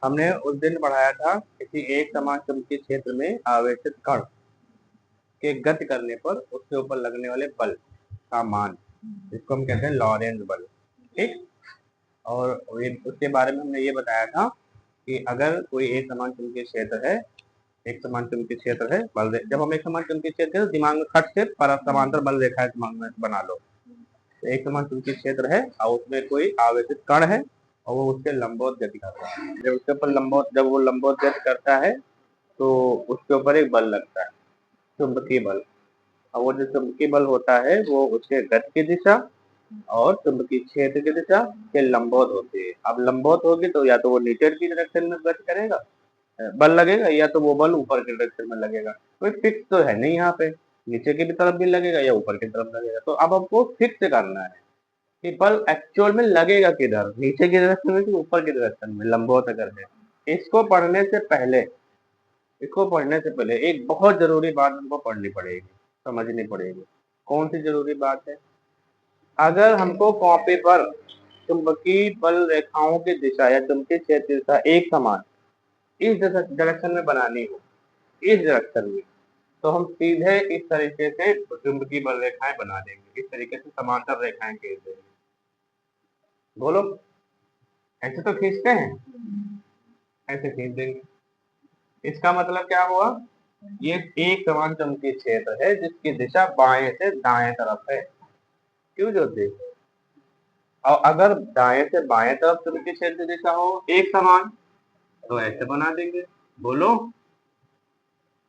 हमने उस दिन पढ़ाया था किसी एक समान चुंबकीय क्षेत्र में आवेशित कण के गति करने पर उसके ऊपर लगने वाले बल का मान, जिसको हम कहते हैं लॉरेंज बल। ठीक। और उसके बारे में हमने ये बताया था कि अगर कोई एक समान चुंबकीय क्षेत्र है, एक समान चुंबकीय क्षेत्र है, बल जब हम एक समान चुंबकीय क्षेत्र है तो दिमाग में खट से समांतर बल रेखाएं दिमाग में बना लो। तो एक समान चुंबकीय क्षेत्र है और उसमें कोई आवेशित कण है और वो उसके लंबवत गति कर रहा है। जब उसके ऊपर जब वो लंबवत गति करता है तो उसके ऊपर एक बल लगता है, चुंबकीय बल। और वो जो चुंबकीय बल होता है वो उसके गति की दिशा और चुंबकीय क्षेत्र की दिशा के लंबवत होती है। अब लंबवत होगी तो या तो वो नीचे की डायरेक्शन में गति करेगा, बल लगेगा, या तो वो बल ऊपर की डायरेक्शन में लगेगा। कोई फिक्स तो है नहीं यहाँ पे, नीचे की भी तरफ भी लगेगा या ऊपर की तरफ लगेगा। तो अब हमको फिक्स करना है कि बल एक्चुअल में लगेगा किधर, नीचे की डायरेक्शन में कि ऊपर की डायरेक्शन में, लंबवत अगर है। इसको पढ़ने से पहले एक बहुत जरूरी बात हमको पढ़नी पड़ेगी, समझनी पड़ेगी। कौन सी जरूरी बात है? अगर हमको कॉपी पर चुंबकीय बल रेखाओं की दिशा या चुंबकीय क्षेत्र की दिशा एक समान इस डायरेक्शन में बनानी हो, इस डायरेक्शन में, तो हम सीधे इस तरीके से चुंबकीय बल रेखाएं बना देंगे, इस तरीके से समांतर रेखाएं खींच देंगे। बोलो, ऐसे तो खींचते हैं, ऐसे खींच देंगे। इसका मतलब क्या हुआ? ये एक समान चुंबकीय क्षेत्र है जिसकी दिशा बाएं से दाएं तरफ है। क्यों ज्योति? और अगर दाएं से बाएं तरफ चुंबकीय क्षेत्र की दिशा हो एक समान तो ऐसे बना देंगे। बोलो,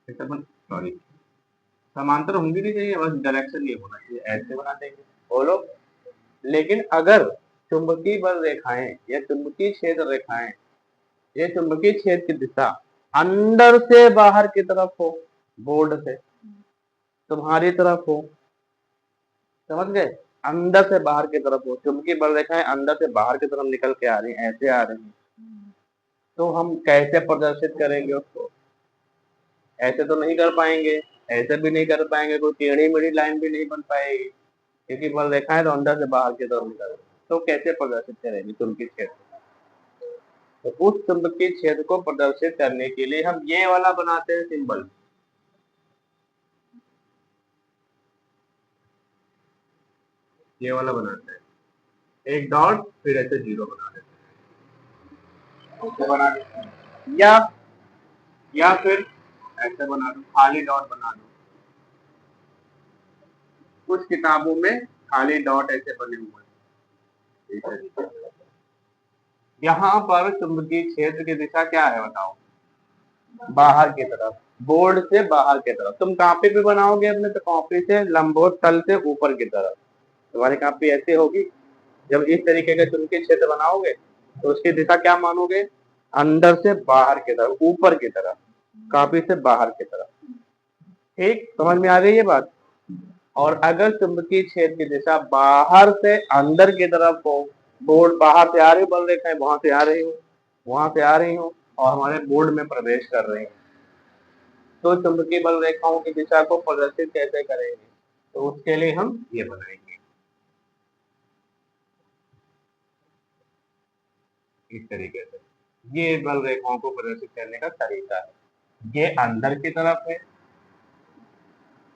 ऐसे सॉरी, समांतर होंगी नहीं चाहिए, बस डायरेक्शन ये होना चाहिए, ऐसे बना देंगे। बोलो। लेकिन अगर चुंबकीय बल रेखाएं या चुंबकीय क्षेत्र रेखाएं, ये चुंबकीय क्षेत्र की दिशा अंदर से बाहर की तरफ हो, बोर्ड से तुम्हारी तरफ हो, समझ गए? अंदर से बाहर की तरफ हो, चुंबकीय बल रेखाएं अंदर से बाहर की तरफ निकल के आ रही हैं, ऐसे आ रही हैं, तो हम कैसे प्रदर्शित करेंगे उसको? ऐसे तो नहीं कर पाएंगे, ऐसे भी नहीं कर पाएंगे, कोई टेढ़ी मेढ़ी लाइन भी नहीं बन पाएगी, क्योंकि बल रेखाएं तो अंदर से बाहर की तरफ निकल रही। तो कैसे प्रदर्शित करेंगे चुंबकीय क्षेत्र? तो उस चुंबकीय क्षेत्र को प्रदर्शित करने के लिए हम ये वाला बनाते हैं सिंबल, ये वाला बनाते हैं, एक डॉट फिर ऐसे जीरो बना देते हैं, ऐसे बना देते हैं, या फिर ऐसे बना दो, खाली डॉट बना दो। कुछ किताबों में खाली डॉट ऐसे बने हुए हैं। यहाँ पर चुंबकीय क्षेत्र की दिशा क्या है बताओ? बाहर की तरफ, बोर्ड से बाहर की तरफ। तुम कॉपी पे बनाओगे अपने तो कॉपी से लंबवत तल से ऊपर की तरफ तुम्हारी कॉपी ऐसे होगी। जब इस तरीके का चुंबकीय क्षेत्र बनाओगे तो उसकी दिशा क्या मानोगे? अंदर से बाहर की तरफ, ऊपर की तरफ, कॉपी से बाहर की तरफ। ठीक, समझ में आ गई ये बात? और अगर चुंबकीय क्षेत्र की दिशा बाहर से अंदर की तरफ हो, बोर्ड बाहर से आ रही बल रेखाएं वहां से आ रही हो, वहां से आ रही हो और हमारे बोर्ड में प्रवेश कर रही है, तो चुंबकीय बल रेखाओं की दिशा को प्रदर्शित कैसे करेंगे? तो उसके लिए हम ये बनाएंगे इस तरीके से। ये बल रेखाओं को प्रदर्शित करने का तरीका है। ये अंदर की तरफ है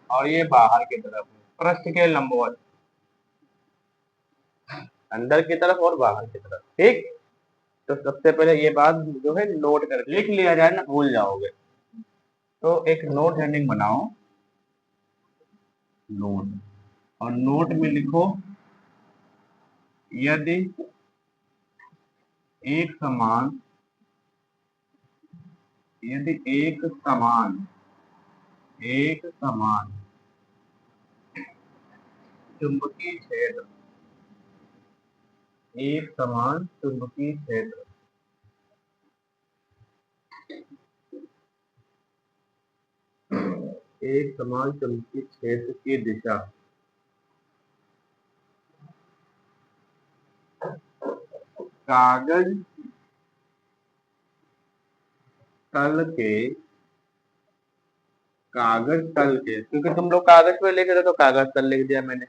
और ये बाहर की तरफ है, पृष्ठ के लंबवत, अंदर की तरफ और बाहर की तरफ। ठीक। तो सबसे पहले ये बात जो है नोट कर लिख लिया जाए ना, भूल जाओगे। तो एक नोट हेडिंग बनाओ, नोट, और नोट में लिखो यदि एक समान, यदि एक समान चुंबकीय क्षेत्र, एक समान चुंबकीय क्षेत्र एक समान चुंबकीय क्षेत्र की दिशा कागज तल के, क्योंकि तुम लोग कागज पे लिख रहे हो तो कागज तल लिख दिया मैंने,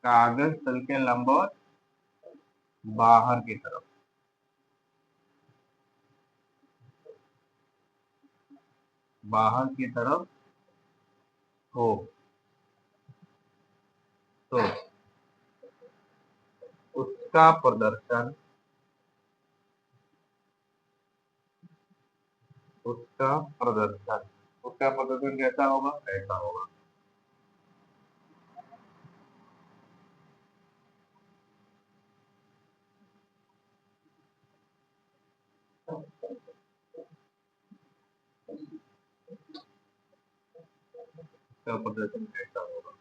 कागज तल के लंबवत बाहर की तरफ, बाहर की तरफ हो तो उसका प्रदर्शन उसका प्रदर्शन उसका प्रदर्शन कैसा होगा, ऐसा होगा। उसका प्रदर्शन कैसा होगा।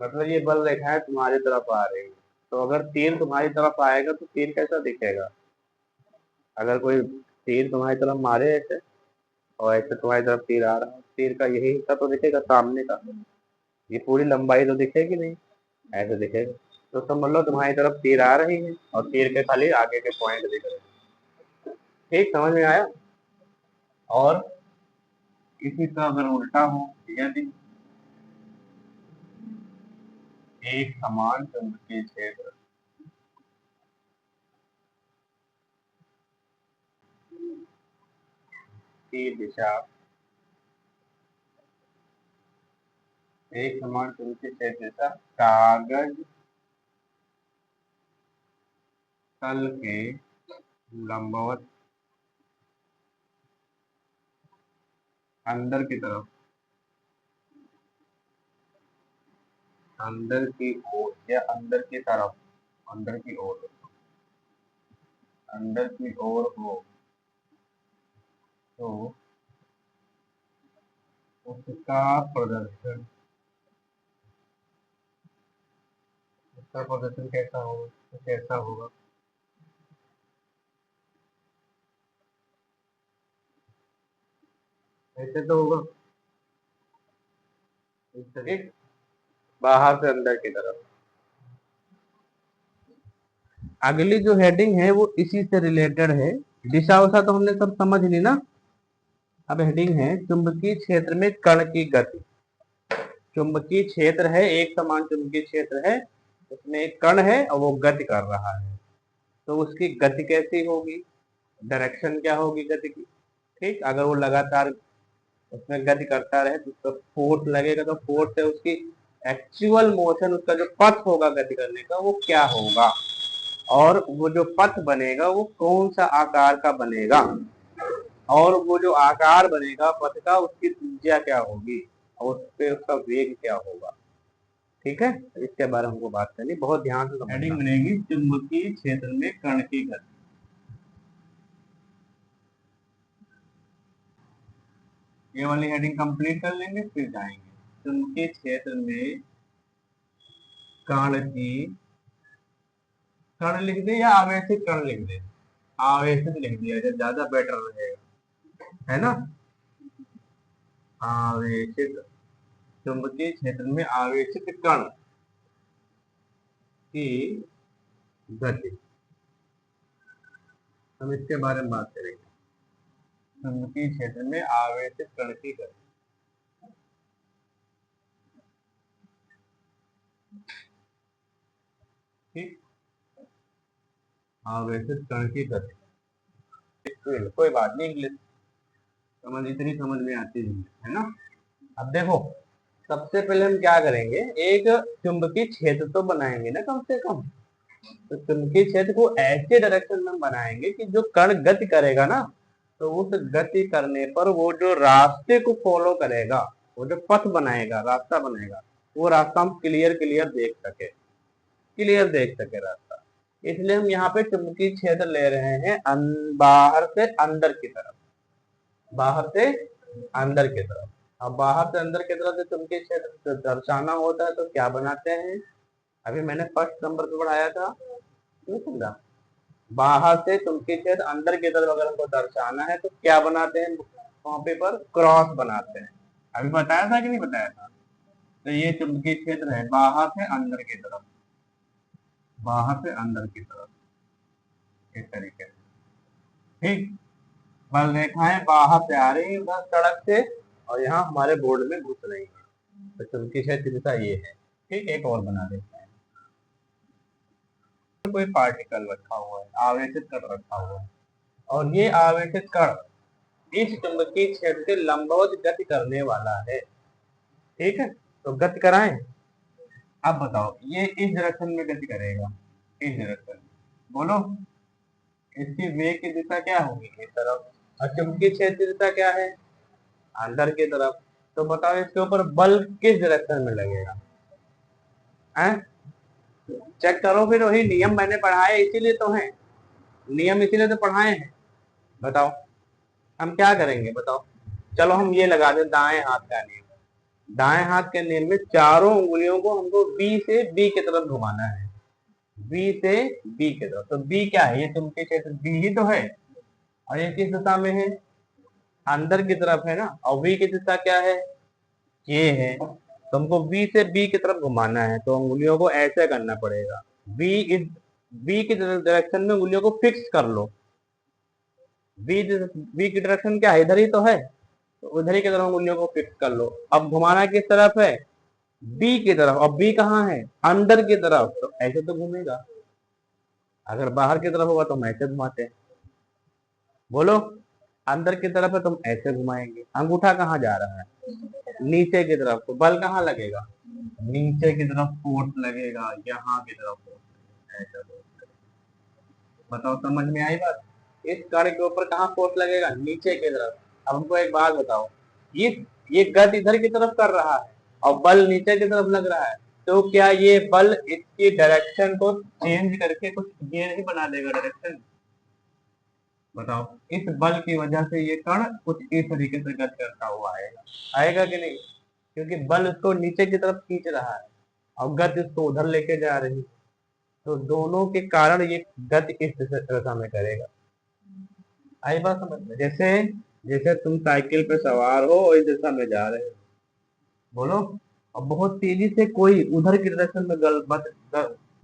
मतलब ये बल रेखाएं तुम्हारी तरफ आ रही है, तो अगर तीर तुम्हारी तरफ आएगा तो तीर कैसा दिखेगा। अगर कोई तीर तुम्हारी तरफ मारे ऐसे, और ऐसे तुम्हारी तरफ तीर आ रहा है, तीर का यही हिस्सा तो दिखेगा सामने का, ये पूरी लंबाई तो दिखेगी नहीं, ऐसे दिखेगा। तो समझ लो तुम्हारी तरफ तीर आ रही है और तीर के खाली आगे के पॉइंट दिख रहे हैं। ठीक, समझ में आया। और इसी का अगर उल्टा हो, यदि एक समान चुंबकीय क्षेत्र की दिशा, एक समान चुंबकीय क्षेत्र दिशा कागज तल के लंबवत अंदर की तरफ, अंदर की ओर या अंदर की तरफ, अंदर की ओर, अंदर की ओर हो तो उसका प्रदर्शन, उसका प्रदर्शन कैसा होगा, तो कैसा होगा। ऐसे तो होगा, इस तरीके, बाहर से अंदर की तरफ। अगली जो हेडिंग है वो इसी से रिलेटेड है। दिशा उषा तो हमने सब समझ ली ना। अब हेडिंग है चुंबकीय क्षेत्र में कण की गति। चुंबकीय क्षेत्र है, एक समान चुंबकीय क्षेत्र है, उसमें एक कण है और वो गति कर रहा है, तो उसकी गति कैसी होगी, डायरेक्शन क्या होगी गति की। ठीक, अगर वो लगातार उसमें गति करता रहे तो उसका फोर्स लगेगा, तो फोर्स से उसकी एक्चुअल मोशन, उसका जो पथ होगा गति करने का वो क्या होगा, और वो जो पथ बनेगा वो कौन सा आकार का बनेगा, और वो जो आकार बनेगा पथ का उसकी त्रिज्या क्या होगी, और उस पे उसका वेग क्या होगा। ठीक है, इसके बारे में हमको बात करनी, बहुत ध्यान से समझना। हेडिंग बनेगी चुंबकीय क्षेत्र में कण की गति। ये वाली हेडिंग कंप्लीट कर लेंगे फिर जाएंगे चुंबकीय क्षेत्र में कण की, कण लिख दे या आवेशित कण लिख दे, आवेशित लिख दिया जाए ज्यादा बेटर रहेगा, है ना। आवेशित, चुंबकीय क्षेत्र में आवेशित कण की गति, हम इसके बारे में बात करेंगे। चुंबकीय क्षेत्र में आवेशित कण की गति। ठीक, आवेशित कण की गति, कोई बात नहीं, इंग्लिश समझ, इतनी समझ में आती है ना। अब देखो, सबसे पहले हम क्या करेंगे, एक चुंबकीय क्षेत्र तो बनाएंगे ना कम से कम। तो चुंबकीय क्षेत्र को ऐसे डायरेक्शन में बनाएंगे कि जो कण गति करेगा ना, तो उस गति करने पर वो जो रास्ते को फॉलो करेगा, वो जो पथ बनाएगा, रास्ता बनाएगा, वो रास्ता हम क्लियर क्लियर देख सके, क्लियर देख सके रास्ता। इसलिए हम यहाँ पे चुंबकीय क्षेत्र ले रहे हैं बाहर से अंदर की तरफ, बाहर से अंदर की तरफ। अब बाहर से अंदर की तरफ से चुंबकीय क्षेत्र दर्शाना होता है तो क्या बनाते हैं, अभी मैंने फर्स्ट नंबर पे पढ़ाया था, नहीं समझा। बाहर से चुंबकीय क्षेत्र अंदर की तरफ अगर हमको दर्शाना है तो क्या बनाते हैं, कॉपी पर क्रॉस बनाते हैं। अभी बताया था कि नहीं बताया था, तो ये चुंबकीय क्षेत्र है बाहर से अंदर की तरफ, बाहर से अंदर की तरफ, इस तरीके से। ठीक, बल रेखाएं बाहर से आ रही है उधर सड़क से, और यहाँ हमारे बोर्ड में घुस रही है, तो चुंबकीय क्षेत्र दिशा ये है। ठीक, एक और बना देते हैं। कोई पार्टिकल रखा हुआ है, आवेशित कण रखा हुआ है, और ये आवेशित कण इस चुंबकीय क्षेत्र के लंबवत गति करने वाला है। ठीक है, तो गति कराएं। अब बताओ, ये इस डायरेक्शन में गति करेगा, इस डायरेक्शन में, बोलो इसकी वेग की दिशा क्या होगी, इस तरफ, और चुंबकीय क्षेत्र की दिशा क्या है, अंदर की तरफ। तो बताओ इसके ऊपर बल किस डायरेक्शन में लगेगा, हैं? चेक करो फिर, वही नियम मैंने पढ़ाए इसीलिए तो है, नियम इसीलिए तो पढ़ाए हैं। बताओ हम क्या करेंगे, बताओ। चलो हम ये लगा दें दाएं हाथ का नियम। दाएं हाथ के नियम में चारों उंगलियों को हमको बी से बी की तरफ घुमाना है, बी से बी की तरफ। तो बी क्या है, ये चुंबकीय क्षेत्र बी ही तो है, और ये किस दिशा में है, अंदर की तरफ है ना, और बी की दिशा क्या है, ये है। तो हमको बी से बी की तरफ घुमाना है, तो उंगलियों को ऐसे करना पड़ेगा, बी की डायरेक्शन में उंगलियों को फिक्स कर लो। बी की डायरेक्शन क्या है, इधर ही तो है, तो उधर ही की तरफ उंगलियों को फिक्स कर लो। अब घुमाना किस तरफ है, बी की तरफ, और बी कहाँ है, अंदर की तरफ, तो ऐसे तो घूमेगा। अगर बाहर की तरफ होगा तो हम ऐसे घुमाते हैं, बोलो अंदर की तरफ है तो हम ऐसे घुमाएंगे। अंगूठा कहाँ जा रहा है, नीचे की तरफ, तो बल कहाँ लगेगा, नीचे की तरफ फोर्स लगेगा, यहाँ की तरफ फोर्स ऐसा। बताओ समझ में आई बात, इस कण के ऊपर कहाँ फोर्स लगेगा, नीचे की तरफ। अब हमको एक बात बताओ, ये गति इधर की तरफ कर रहा है और बल नीचे की तरफ लग रहा है, तो क्या ये बल इसकी डायरेक्शन को चेंज करके कुछ ये नहीं बना देगा डायरेक्शन, बताओ। इस बल की वजह से ये कण कुछ इस तरीके से गति करता हुआ आएगा, आएगा कि नहीं, क्योंकि बल उसको नीचे की तरफ खींच रहा है और गति उसको उधर लेके जा रही है, तो दोनों के कारण ये गति इस दिशा में करेगा। आई बात समझ में, जैसे जैसे तुम साइकिल पे सवार हो और इस दिशा में जा रहे हो, बोलो, और बहुत तेजी से कोई उधर की डायरेक्शन में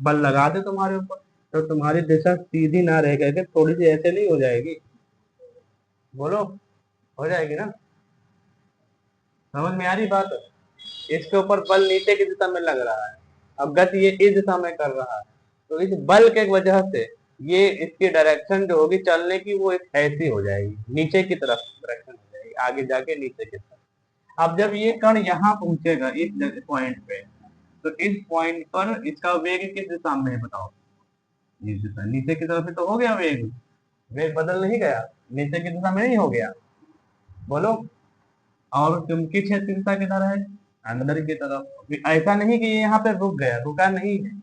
बल लगा दे तुम्हारे ऊपर, तो तुम्हारी दिशा सीधी ना रह करके थोड़ी सी ऐसे नहीं हो जाएगी, बोलो हो जाएगी ना, समझ में आ रही बात। इसके ऊपर बल नीचे की दिशा में लग रहा है, अब गति ये इस दिशा में कर रहा है, तो इस बल के वजह से ये इसकी डायरेक्शन जो होगी चलने की वो ऐसी हो जाएगी, नीचे की तरफ डायरेक्शन हो जाएगी, आगे जाके नीचे की तरफ। अब जब ये कण यहाँ पहुंचेगा इस पॉइंट पे, तो इस पॉइंट पर इसका वेग किस दिशा में है, बताओ, इस दिशा, नीचे की तरफ तो हो गया वेग, वेग बदल नहीं गया, नीचे की दिशा में नहीं हो गया, बोलो। और चुंबकीय क्षेत्र की दिशा किधर है, अंदर की तरफ। ऐसा नहीं कि ये यहाँ पे रुक गया, रुका नहीं है,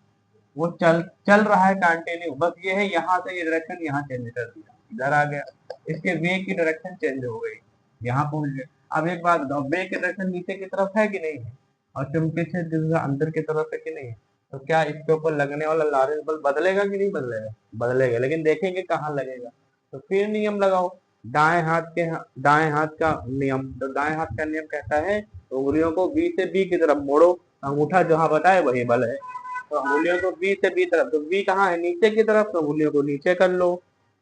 वो चल चल रहा है कंटिन्यू, बस ये है यहाँ से ये डायरेक्शन यहाँ चेंज कर दिया, इधर आ गया, इसके वेग की डायरेक्शन चेंज हो गई, यहाँ पहुंच गए। अब एक बात बताओ, वेग की डायरेक्शन नीचे की तरफ है कि नहीं है, और चुंबकीय क्षेत्र की दिशा अंदर की तरफ है कि नहीं है, तो क्या इसके ऊपर लगने वाला लॉरेंस बल बदलेगा कि नहीं बदलेगा, बदलेगा, लेकिन देखेंगे कहाँ लगेगा। तो फिर नियम लगाओ, दाएं हाथ का नियम, तो दाएं हाथ का नियम कहता है उंगलियों को बी से बी की तरफ मोड़ो, अंगूठा जहां बताए वही बल है, तो उंगलियों को बी से बी तरफ, तो बी कहाँ है, नीचे की तरफ, तो उंगलियों को नीचे कर लो,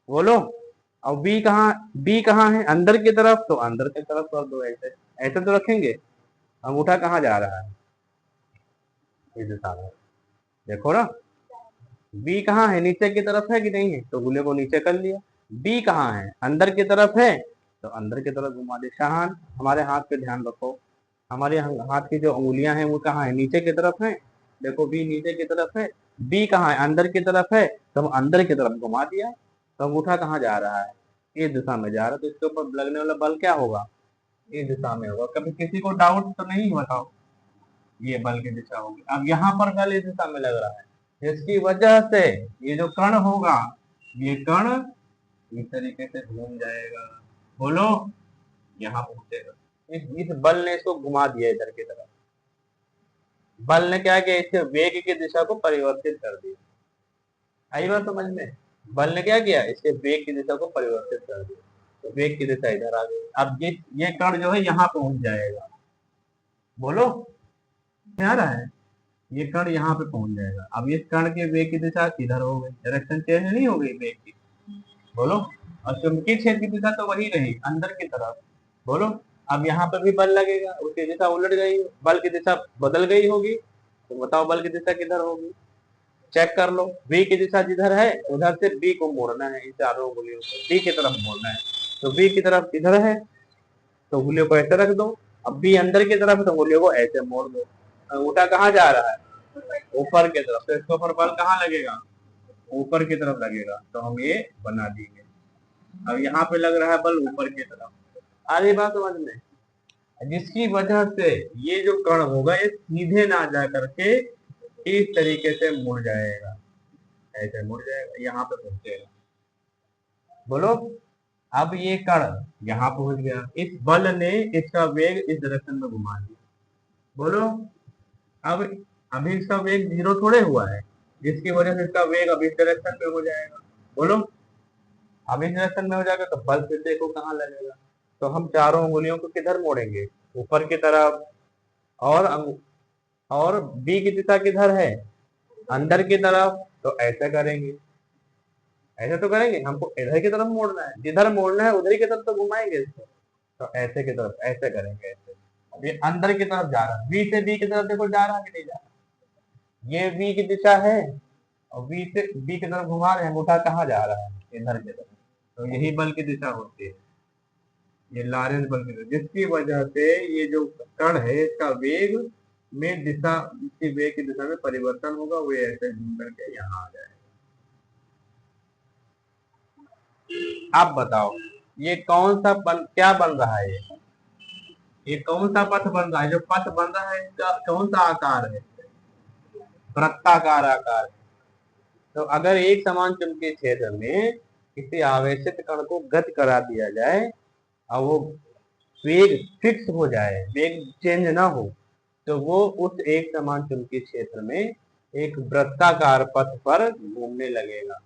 बोलो। और बी कहाँ है, अंदर की तरफ, तो अंदर की तरफ कर दो, ऐसे ऐसे तो रखेंगे। अंगूठा कहाँ जा रहा है, इस दिशा में, देखो ना, बी कहाँ है, नीचे की तरफ है कि नहीं है, तो उंगलियों को नीचे कर लिया। बी कहाँ है, अंदर की तरफ है, तो अंदर की तरफ घुमा दे। शाहान हमारे हाथ पे ध्यान रखो, हमारे हाथ की जो उंगलियां हैं वो कहाँ है, नीचे की तरफ है, देखो बी नीचे की तरफ है, बी कहाँ है, अंदर की तरफ है, तो हम अंदर की तरफ घुमा दिया, तो अंगूठा कहाँ जा रहा है, इस दिशा में जा रहा है, तो इसके ऊपर लगने वाला बल क्या होगा, इस दिशा में होगा। कभी किसी को डाउट तो नहीं, बताओ, ये बल की दिशा होगी। अब यहाँ पर बल इस दिशा में लग रहा है, जिसकी वजह से ये जो कण होगा, ये कण इस तरीके से घूम जाएगा, बोलो, यहाँ पहुंचेगा, इस बल ने इसको घुमा दिया इधर की तरफ, बल ने क्या किया, इसके वेग की दिशा को परिवर्तित कर दिया। आई बात समझ में, बल ने क्या किया, इसके वेग की दिशा को परिवर्तित कर दिया, तो वेग की दिशा इधर आ गई। अब ये कण जो है यहाँ पहुंच जाएगा, बोलो, आ रहा है, ये कण यहाँ पे पहुंच जाएगा। अब इस कण के वेग की दिशा किधर हो गई, डायरेक्शन चेंज नहीं हो गई वेग की, बोलो। और चुंबकीय क्षेत्र की दिशा तो वही रही, अंदर की तरफ, बोलो। अब यहाँ पर भी बल लगेगा, उसकी दिशा उलट गई, बल की दिशा बदल गई होगी, तो बताओ बल की दिशा किधर होगी, चेक कर लो। बी की दिशा जिधर है उधर से बी को मोड़ना है, इन चारों उंगलियों को बी की तरफ मोड़ना है। तो बी की तरफ इधर है तो उंगलियों को ऐसे रख दो। अब बी अंदर की तरफ है तो उंगलियों को ऐसे मोड़ दो। अंगूठा कहाँ जा रहा है, ऊपर की तरफ, तो इसके ऊपर बल कहाँ लगेगा, ऊपर की तरफ लगेगा, तो हम ये बना देंगे। अब यहाँ पे लग रहा है बल ऊपर की तरफ, आ रही बात समझ में, जिसकी वजह से ये जो कण होगा ये सीधे ना जा करके इस तरीके से मुड़ जाएगा, ऐसे मुड़ जाएगा, यहाँ पे पहुंचेगा, बोलो। अब ये कण यहाँ पहुंच गया, इस बल ने इसका वेग इस डायरेक्शन में घुमा दिया, बोलो। अब अभी इसका वेग जीरो थोड़े हुआ है, जिसकी वजह से इसका वेग अब इस डायरेक्शन में हो जाएगा, बोलो। अब इस डायरेक्शन में हो जाएगा तो बल फिर देखो कहाँ लगेगा, तो हम चारों उंगलियों को किधर मोड़ेंगे, ऊपर की तरफ। और और बी की दिशा किधर है, अंदर की तरफ, तो ऐसा करेंगे, ऐसे तो करेंगे, हमको इधर की तरफ मोड़ना है, जिधर मोड़ना है उधर की तरफ तो घुमाएंगे इसको, तो ऐसे की तरफ ऐसे करेंगे, ऐसे। अब ये अंदर की तरफ जा रहा है, बी से बी की तरफ देखो जा रहा है कि नहीं जा रहा, ये बी की दिशा है और बी से बी की तरफ घुमा रहे हैं, अंगूठा कहाँ जा रहा है, इधर की तरफ, तो यही बल की दिशा होती है, ये लॉरेंस बल की दिशा, जिसकी वजह से ये जो कण है इसका वेग में दिशा, इसकी वेग की दिशा में परिवर्तन होगा, वो ऐसे घूम करके यहाँ आ जाएगा। आप बताओ ये कौन सा क्या बन रहा है, ये कौन सा पथ बन रहा है, जो पथ बन रहा है इसका कौन सा आकार है, वृत्ताकार आकार। तो अगर एक समान चुंबकीय क्षेत्र में किसी आवेशित कण को गति करा दिया जाए और वो वेग फिक्स हो जाए, वेग चेंज ना हो, तो वो उस एक समान चुंबकीय क्षेत्र में एक वृत्ताकार पथ पर घूमने लगेगा,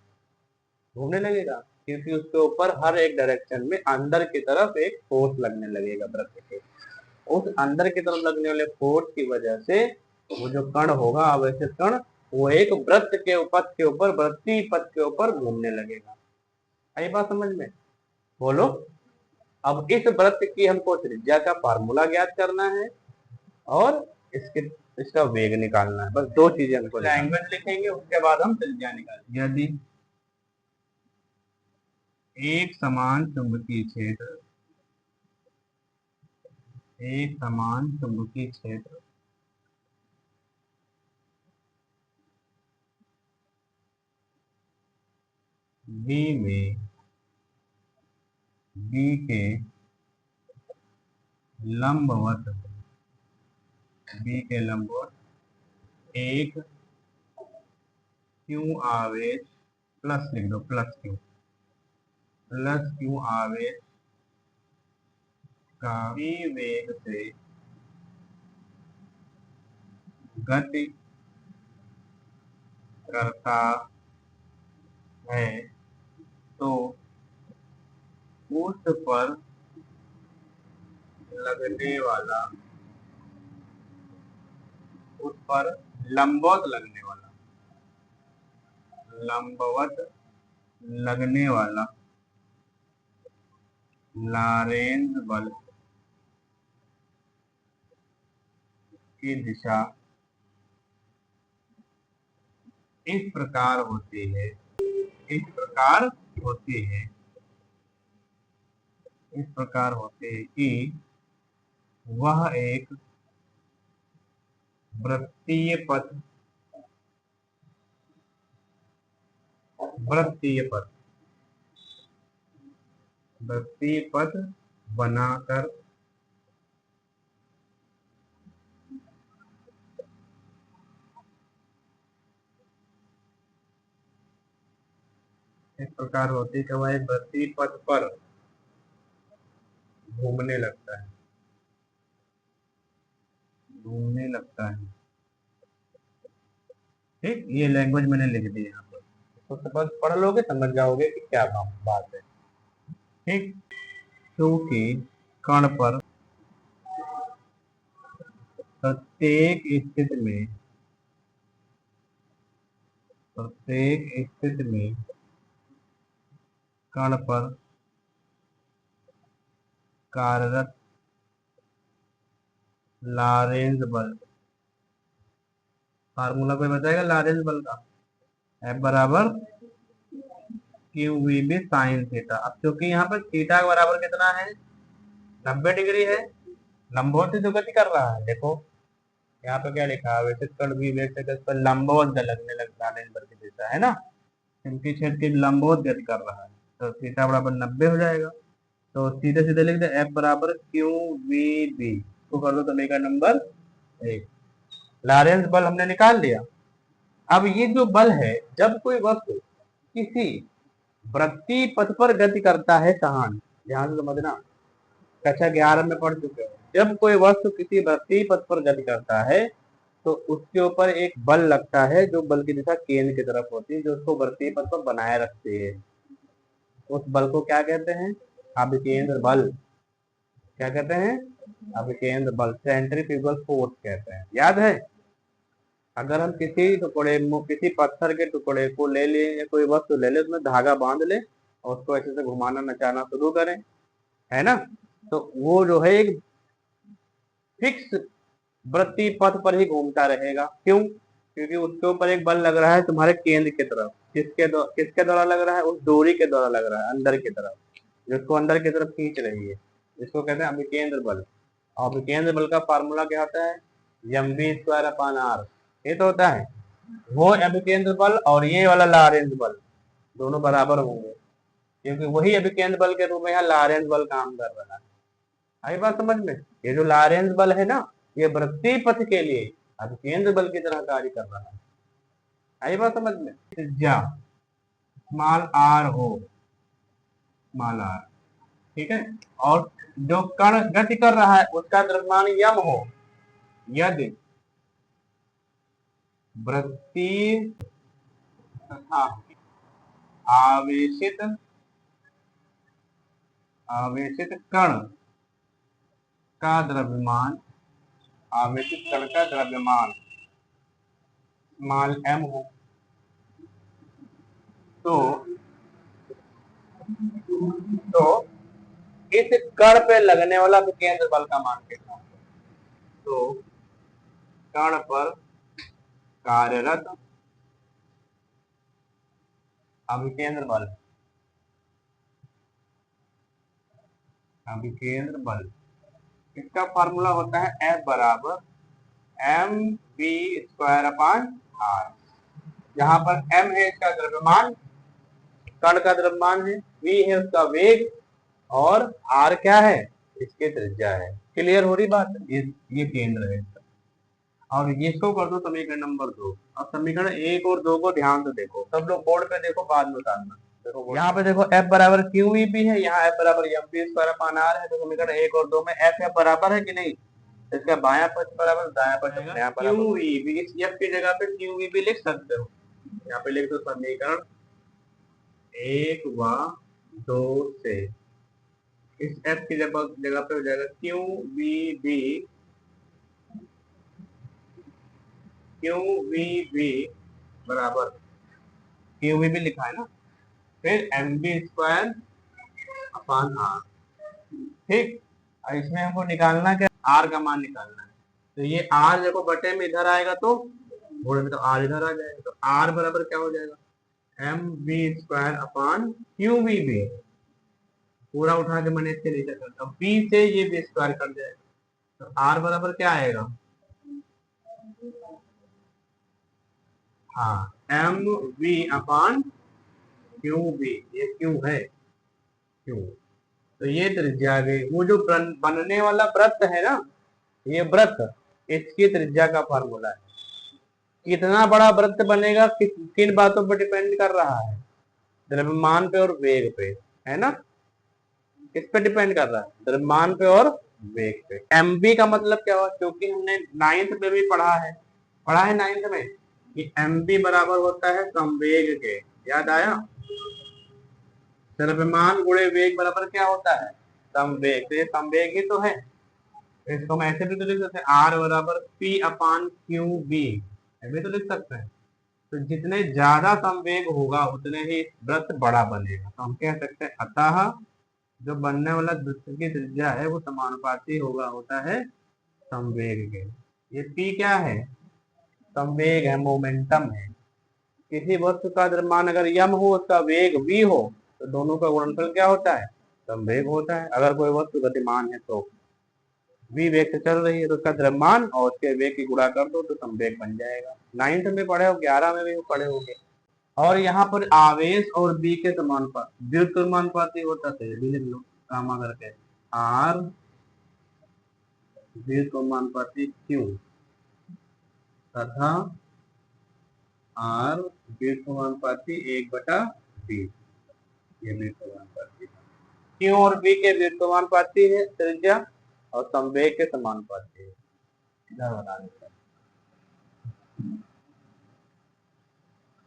घूमने लगेगा, क्योंकि उसके ऊपर हर एक डायरेक्शन में अंदर की तरफ एक फोर्स लगने लगेगा वृत्त के, उस अंदर की तरफ लगने वाले फोर्स की वजह से वो जो कण होगा आवेशित कण, वो एक वृत्त के पथ के ऊपर, वृत्तीय पथ के ऊपर घूमने लगेगा। आई बात समझ में, बोलो। अब इस वृत्त की हमको त्रिज्या का फार्मूला ज्ञात करना है और इसके इसका वेग निकालना है, बस दो चीजें हमको लैंग्वेज लिखेंगे, उसके बाद हम त्रिज्या निकालेंगे। यदि एक समान चुंबकीय क्षेत्र, एक समान चुंबकीय क्षेत्र बी में बी के लंबवत, बी के लंबवत एक क्यू आवेश, प्लस लिख दो, प्लस क्यू आवेश का v वेग से गति करता है, तो उस पर लगने वाला, उस पर लंबवत लगने वाला, लंबवत लगने वाला लॉरेंज बल की दिशा इस प्रकार होती है, इस प्रकार होती है, इस प्रकार होती है कि वह एक वृत्तीय पथ, वृत्तीय पथ, वृत्तीय पथ बनाकर इस प्रकार होती है कि वह एक वृत्तीय पथ पर घूमने लगता है, घूमने लगता है। ठीक, ये लैंग्वेज मैंने लिख दी यहाँ पर, तो बस पढ़ लोगे समझ जाओगे कि क्या बात है। ठीक, क्योंकि कण पर प्रत्येक स्थिति में कण पर कार्यरत लॉरेंज बल, फार्मूला कोई बताएगा लॉरेंज बल का? F बराबर Q V B sine theta. अब क्योंकि यहाँ पर थीटा बराबर कितना है, 90 डिग्री है, लंबवत से जो गति कर रहा है, देखो यहाँ पे क्या लिखा है, वैसे कण भी वेग से पर लंबवत लगने लगता है बल की दिशा है ना, क्योंकि क्षेत्र की लंबवत गति कर रहा है, तो थीटा बराबर 90 हो जाएगा। तो सीधे सीधे लिख दे F बराबर क्यू वी बी, तो कर दो समीकरण नंबर 1। लॉरेंज बल हमने निकाल लिया। अब ये जो बल है, जब कोई वस्तु किसी वृत्तीय पथ पर गति करता है, ध्यान से समझना, कक्षा 11 में पढ़ चुके हो, जब कोई वस्तु किसी वृत्तीय पथ पर गति करता है तो उसके ऊपर एक बल लगता है जो बल की दिशा केंद्र की तरफ होती है, जो उसको वृत्तीय पथ पर बनाए रखती है। उस बल को क्या कहते हैं, अभिकेंद्र बल। क्या कहते हैं, अभिकेंद्र बल, सेंट्रीफ्यूगल फोर्स कहते हैं। याद है, अगर हम किसी पत्थर के टुकड़े को ले लें या कोई वस्तु ले ले, उसमें धागा बांध ले और उसको ऐसे से घुमाना नचाना शुरू करें, है ना, तो वो जो है एक फिक्स वृत्तीय पथ पर ही घूमता रहेगा। क्यों? क्योंकि उसके ऊपर एक बल लग रहा है तुम्हारे केंद्र की तरफ। किसके द्वारा लग रहा है, उस डोरी के द्वारा लग रहा है, अंदर की तरफ, जिसको अंदर की तरफ खींच रही है, जिसको कहते हैं अभिकेंद्र बल। और अभिकेंद्र बल का फार्मूला क्या होता है, mv²/r। ये तो होता है वो अभिकेंद्र बल, और ये वाला लॉरेंज बल दोनों बराबर होंगे, क्योंकि वही अभिकेंद्र बल के रूप में यहाँ लॉरेंज बल काम कर रहा है। आई बात समझ में? ये जो लॉरेंज बल है ना, ये वृत्तीय पथ के लिए अभिकेंद्र बल की तरह कार्य कर रहा है। आई बात समझ में? त्रिज्या स्मॉल आर हो, स्मॉल आर, ठीक है, और जो कण गति कर रहा है उसका द्रव्यमान यम हो, यदि वृत्तीय तथा आवेशित कण का द्रव्यमान, आवेशित कण का द्रव्यमान स्मॉल m हो, तो इस कण पे लगने वाला अभिकेंद्र बल का मान कितना है? तो कण पर कार्यरत अभिकेंद्र बल, इसका फार्मूला होता है F बराबर mv²/r। जहां पर m है इसका द्रव्यमान, कण का द्रव्यमान है, v है उसका वेग, और r क्या है, इसकी त्रिज्या है। क्लियर हो रही बात? ये केंद्र है, और इसको कर दो समीकरण नंबर 2। अब समीकरण 1 और 2 को ध्यान से देखो, सब लोग बोर्ड पे देखो, बाद में उतारना। देखो यहाँ पे देखो F बराबर क्यू वी बी है, यहाँ F बराबर mv²/r है, तो समीकरण 1 और 2 में F बराबर है कि नहीं, इसका बायां पक्ष बराबर दायां पक्ष क्यू वी बी, इस F की जगह पे क्यू वी बी लिख सकते हो। यहाँ पे लिख दो समीकरण 1 व 2 से, इस F की जगह पे हो जाएगा क्यू वी बी बराबर, क्यू वी बी लिखा है ना, फिर mv²/r, ठीक। और इसमें हमको निकालना क्या, r का मान निकालना है। तो ये r देखो बटे में इधर आएगा तो घोड़े में, तो r इधर आ जाएगा, तो r बराबर क्या हो जाएगा, mv²/qvb, पूरा उठा के मैंने इसके नीचे करता हूँ, b से ये b स्क्वायर कर जाएगा, तो r बराबर क्या आएगा, हाँ mv/qb, ये क्यू है, क्यू। तो ये त्रिज्या आ गई। वो जो बनने वाला वृत्त है ना, ये वृत्त, इसकी त्रिज्या का फार्मूला है। कितना बड़ा वृत्त बनेगा किन बातों पर डिपेंड कर रहा है, द्रव्यमान पे और वेग पे, है ना, किस पे डिपेंड कर रहा है, द्रव्यमान पे और वेग पे। mv का मतलब क्या हुआ, क्योंकि हमने 9th में भी पढ़ा है 9th में कि mv बराबर होता है संवेग के, याद आया, द्रव्यमान गुणे वेग बराबर क्या होता है, संवेग। तो ये संवेग ही तो है, इसको हम ऐसे भी तो लिख सकते हैं, आर बराबर पी अपान क्यू बी, ऐसे तो लिख सकते हैं। तो जितने ज्यादा संवेग होगा उतने ही वृत्त बड़ा बनेगा। तो हम कह सकते हैं अतः जो बनने वाला वृत्त की त्रिज्या है वो समानुपाती होता है संवेग के। ये पी क्या है? संवेग है, मोमेंटम है। किसी वस्तु का द्रव्यमान अगर यम हो, उसका वेग v हो, तो दोनों का गुणनफल क्या होता है? संवेग होता है। अगर कोई वस्तु गतिमान है तो v वेग से चल रही है तो उसका द्रव्यमान और उसके वेग की गुणा कर दो तो संवेग बन जाएगा। 9th में पढ़े हो, 11 में भी पढ़े होंगे। और यहाँ पर आवेश और बी के समानुपाती, व्युत्क्रमानुपाती होता है, ये भी लिख लो कामा करके, आर व्युत्क्रमानुपाती क्यू तथा आर व्युत्क्रमानुपाती 1/b, ये व्युत्क्रमानुपाती क्यू और बी के व्युत्क्रमानुपाती है त्रिज्या और संवेग के समानुपाती है। इधर बना देता है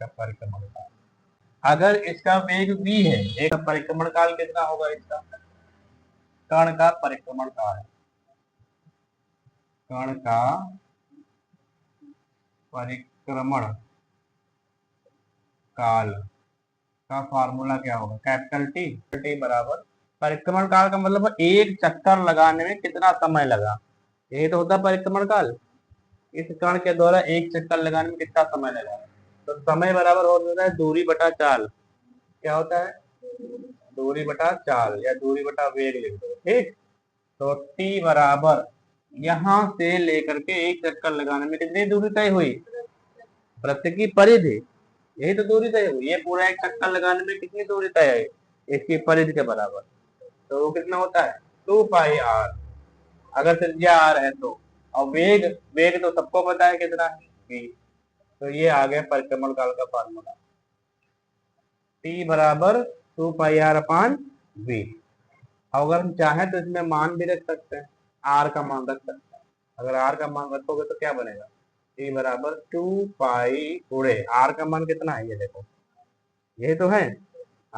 परिक्रमण काल। अगर इसका वेग v है, एक परिक्रमण काल कितना होगा इसका? कण का परिक्रमण काल, कण का परिक्रमण काल का फार्मूला क्या होगा? Capital T. टी बराबर परिक्रमण काल का मतलब एक चक्कर लगाने में कितना समय लगा, यही तो होता है परिक्रमण काल। इस कण के द्वारा एक चक्कर लगाने में कितना समय लगा, तो समय बराबर हो जाता है दूरी बटा चाल। क्या होता है? दूरी बटा चाल या दूरी बटा वेग लिख दो, ठीक। तो t बराबर यहां से लेकर के एक चक्कर लगाने में कितनी दूरी तय हुई? वृत्त की परिधि, यही तो दूरी तय हुई। ये पूरा एक चक्कर लगाने में कितनी दूरी तय है? इसकी परिधि के बराबर। तो वो कितना होता है? 2πr, अगर त्रिज्या r है तो। और वेग, वेग तो सबको पता है कितना है, v। तो ये आ गया परिक्रमण काल का फार्मूला, t बराबर 2πr अपान v। अगर हम चाहें तो इसमें मान भी रख सकते हैं, r का मान रख सकते हैं। अगर r का मान रखोगे तो क्या बनेगा? t बराबर 2π गुणे r का मान कितना है, ये देखो, यही तो है।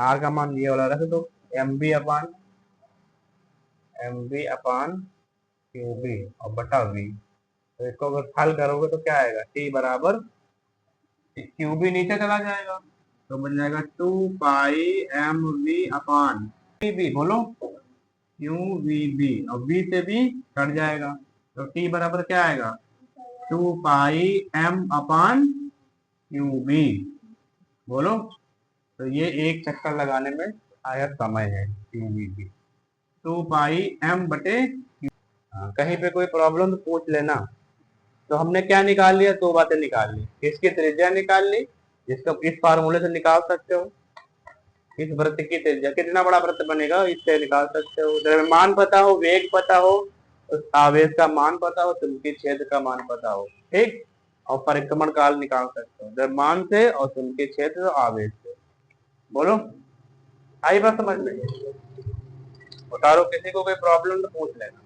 r का मान ये वाला रख दो, mv अपान qb और बटा v। तो इसको अगर हल करोगे तो क्या आएगा? t बराबर qb नीचे चला जाएगा तो बन जाएगा 2πmv अपान qb, बोलो qvb, और v से भी कट जाएगा तो t बराबर क्या आएगा? 2πm अपान qb, बोलो। तो ये एक चक्कर लगाने में आया समय है qvb, 2πm बटे। कहीं पे कोई प्रॉब्लम तो पूछ लेना। तो हमने क्या निकाल लिया? दो बातें निकाल ली, किसकी त्रिज्या निकाल ली, जिसका इस फार्मूले से निकाल सकते हो। इस वृत्त की त्रिज्या, कितना बड़ा वृत्त बनेगा इससे निकाल सकते हो। द्रव्यमान पता हो, वेग पता हो, उस आवेश का मान पता हो, चुंबकीय क्षेत्र का मान पता हो, ठीक। और परिक्रमण काल निकाल सकते हो द्रव्यमान से और चुंबकीय क्षेत्र और आवेश से। बोलो, आई बात समझ में? उतारो, किसी को कोई प्रॉब्लम तो पूछ लेना।